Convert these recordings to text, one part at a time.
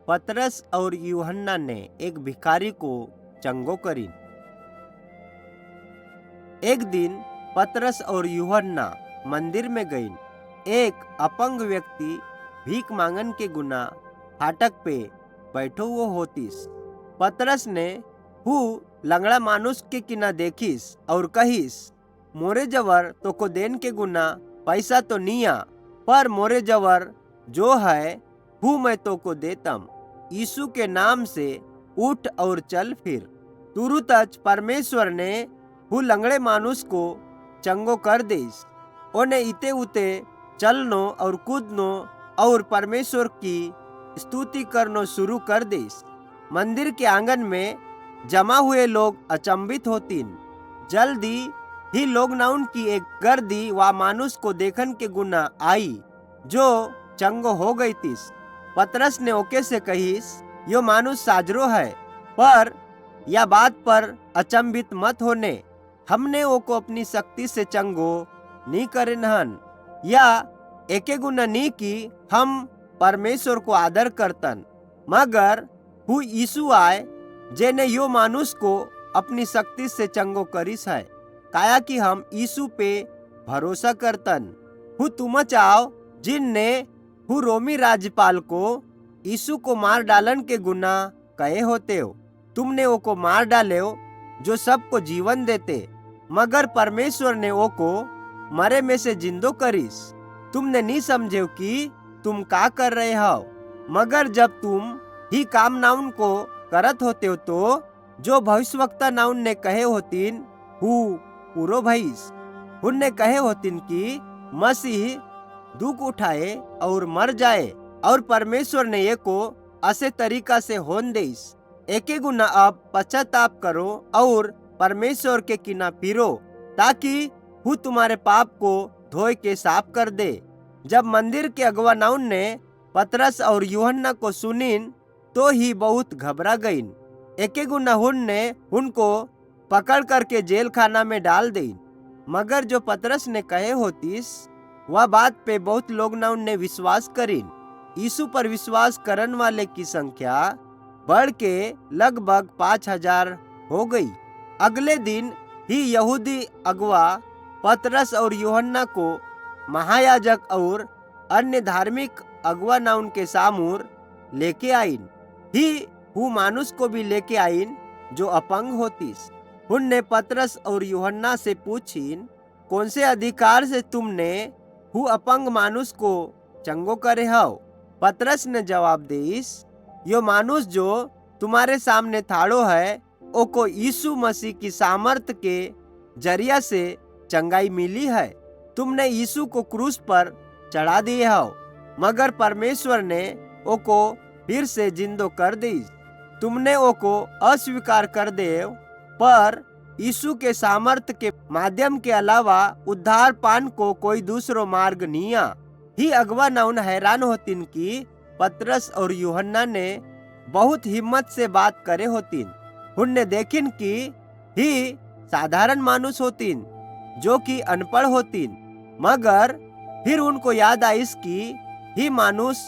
पतरस और यूहन्ना ने एक भिखारी को चंगो करी। एक दिन पतरस और यूहन्ना मंदिर में गई। एक अपंग व्यक्ति भीख मांगन के गुना फाटक पे बैठो हुआ होतीस। पतरस ने हु लंगड़ा मानुष के किना देखिस और कहिस, मोरे जवर तो को देन के गुना पैसा तो निया, पर मोरे जवर जो है हु मैं तो को देतम। यीशु के नाम से उठ और चल फिर। तुरंत परमेश्वर ने हु लंगड़े मानुष को चंगो कर देस। ओने इते उते चलनो और कूदनो और परमेश्वर की स्तुति करनो शुरू कर देस। मंदिर के आंगन में जमा हुए लोग अचंभित होतीन। जल्दी ही लोग नाउन की एक गर्दी व मानुष को देखन के गुना आई जो चंगो हो गई तीस। पतरस ने ओके से कहिस, यो मानुष साजरो है, पर यह बात पर अचंभित मत होने। हमने वो को अपनी शक्ति से चंगो नहीं करे नहन, या एके गुना नहीं की हम परमेश्वर को आदर करतन, मगर हु यीशु आए जेने यो मानुष को अपनी शक्ति से चंगो करिस है। काया कि हम यीशु पे भरोसा करतन। हु तुम चाहो जिनने हु रोमी राज्यपाल को यीशु को मार डालन के गुना कहे होते हो। तुमने वो को मार डाले हो जो सबको जीवन देते, मगर परमेश्वर ने वो को मरे में से जिंदो करिस। तुमने नहीं समझे कि तुम का कर रहे हो, मगर जब तुम ही काम नाउन को करत होते हो तो जो भविष्यवक्ता नाउन ने कहे होतीन हु पूरो भइस। उनने कहे होतीन कि मसीह दुख उठाए और मर जाए, और परमेश्वर ने ये को ऐसे तरीका से होन देस। एके गुना अब पश्चाताप करो और परमेश्वर के किना फिरो, ताकि हु तुम्हारे पाप को धोए के साफ कर दे। जब मंदिर के अगवा नाउन ने पतरस और यूहन्ना को सुनीन तो ही बहुत घबरा गईन। एके गुना हुन ने उनको पकड़ करके जेल खाना में डाल देन, मगर जो पतरस ने कहे होतीस वह बात पे बहुत लोग नाउन ने विश्वास करीन। यीशु पर विश्वास करन वाले की संख्या बढ़ के लगभग 5,000 हो गई। अगले दिन ही यहूदी अगवा पतरस और यूहन्ना को महायाजक और अन्य धार्मिक अगवा नाउन के सामूर लेके आइन। ही हु मानुष को भी लेके आइन जो अपंग होतीस। उनने पतरस और यूहन्ना से पूछीन, कौन से अधिकार से तुमने हु अपंग मानुष को चंगो करे हो? पतरस ने जवाब देस, यो मानुष जो तुम्हारे सामने थाड़ो है ओ को यीशु मसीह की सामर्थ के जरिया से चंगाई मिली है। तुमने यीशु को क्रूस पर चढ़ा दिए हो, मगर परमेश्वर ने ओ को फिर से जिंदो कर दी। तुमने ओ को अस्वीकार कर दे, पर यीशु के सामर्थ के माध्यम के अलावा उद्धार पान को कोई दूसरो मार्ग नहीं आ। ही अगवा नाउन हैरान होतीन कि पतरस और यूहन्ना ने बहुत हिम्मत से बात करे होतीन। उनने देखिन कि ही साधारण मानुष होतीन जो कि अनपढ़ होतीन, मगर फिर उनको याद आइस कि ही मानुष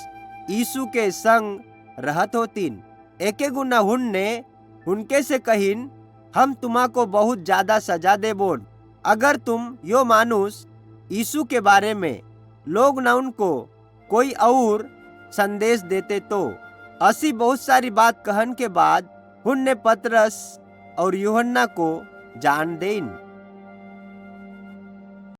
यीशु के संग रहत होतीन। एके गुना उनने उनके से कहिन, हम तुम्हाको बहुत ज्यादा सजा देबोन अगर तुम यो मानुष यीशु के बारे में लोग ना उनको कोई और संदेश देते तो। ऐसी बहुत सारी बात कहन के बाद उनने पतरस और यूहन्ना को जान देन।